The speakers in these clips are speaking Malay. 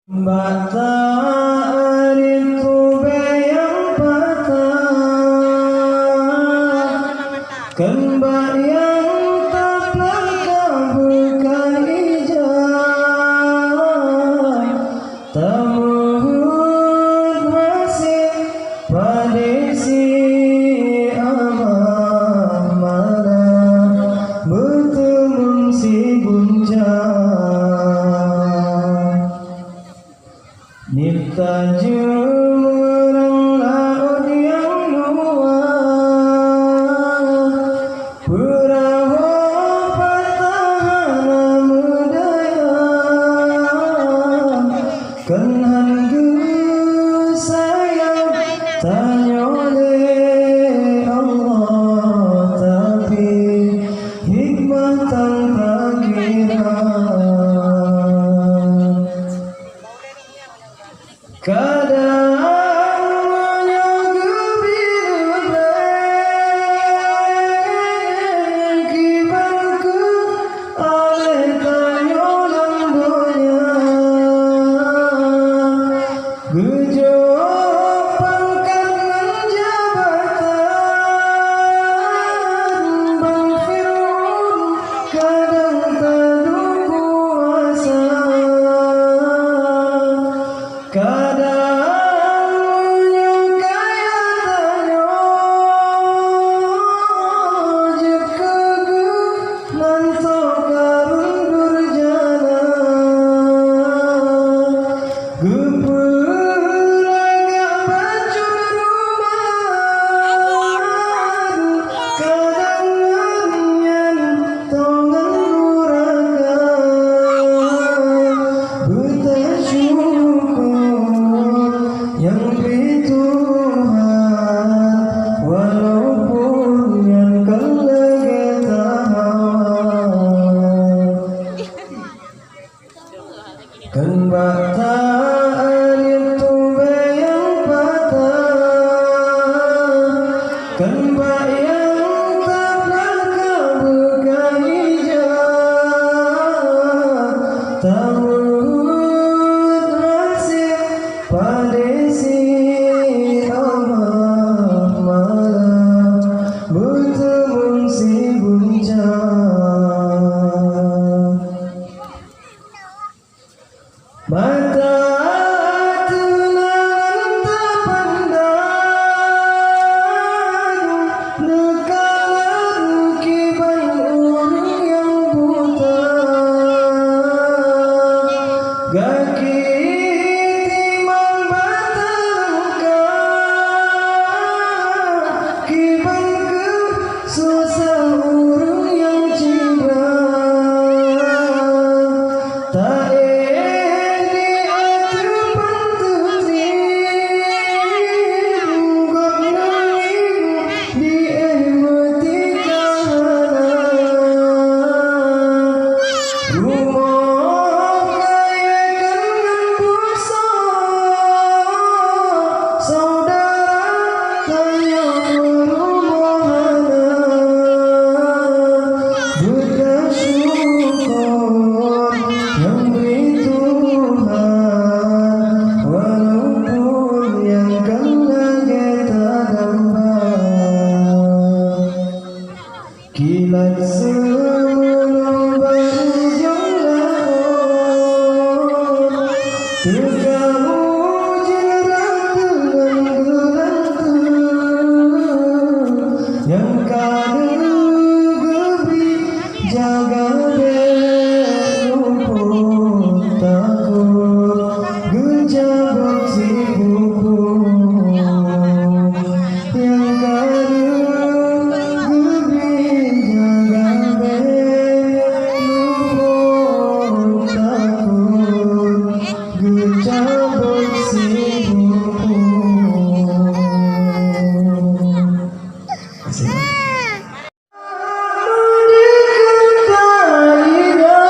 Bata aritu bayang patah, kembang yang tak langkah buka hijau, tamuhud masih padesi amah mana bertemu si buncang. Nipta jurang laut yang luas, perahu patahana mudaya, kenhan sayang tanya oleh Allah, tapi hikmah tanpa kira. Kadang menyuguhi kibarku oleh tanya lambonya, gejok pangkat menjabatan, Bang Fir'aun kadang tak kuasa. Kadang menyukai tanya jekaku nantok karun durjana, gepulagak bacun rumah, kadang nganyan tongan muraka, buta yang beri Tuhan, walaupun yang kelagetahan. Kan bataan itu bayang patah, kan bayang tak langkah buka hijau, tamuhud masih padesi amah malam bertemu si buncang. Mata tunangan tak pandang, nekalan kiban orang yang buta, gaki timang batangkah, kiban ke susah orang yang cibra, tak yang beri Tuhan, walaupun yang kelagetahan. Kilat sebelum berujung laut, terkamu jerat dengan gelantung, yang kada gebri jaga berlumpur, takut gejabak si buku, yang kada gebri jaga berlumpur, takut gejabak si buku. Merdeka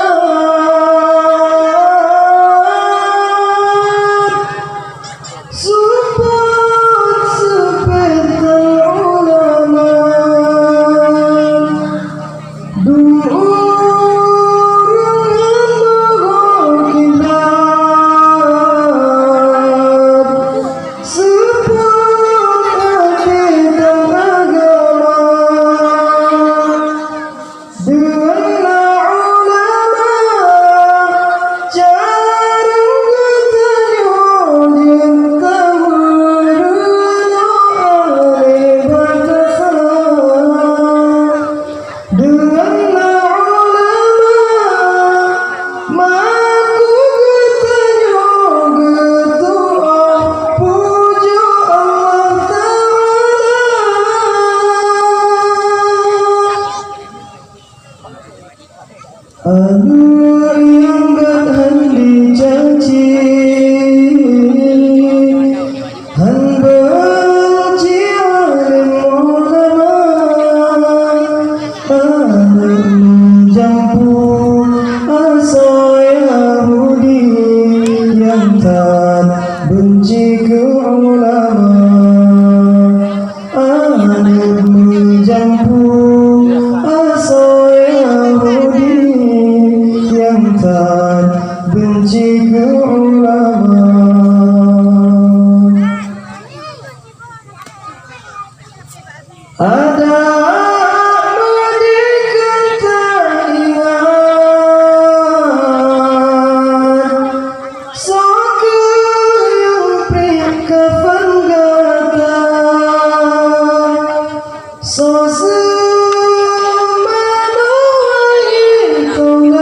tan benci ke ulama, anak menjampu asa Yahudi yang tan benci ke ulama. Ada mengadikan tak ingat Soka yang prik kafan gata So semana hitungan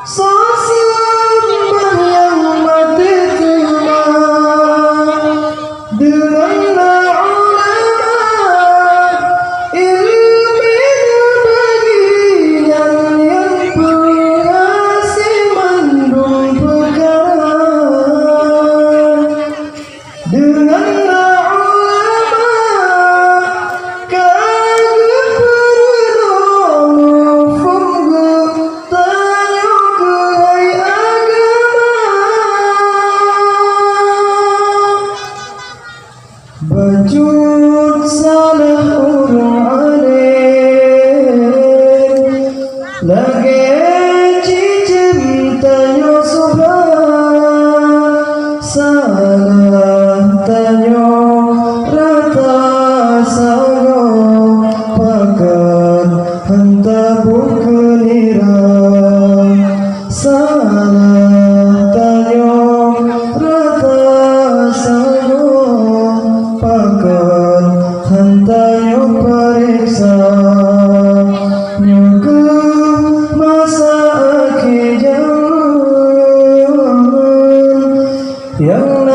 So sembah yang mati denganlah ulama ilmi bagian yang pengasih mandung perkara. Denganlah ulama kagak perlu mufunggu tanya ke agama. Bajut salah urang aden lagi cicim tanyo subah salah tanyo rata sago pakan hanta bukenira salah tanyo rata sago pakan hantayo pariksa nyuku masa akhir zaman yang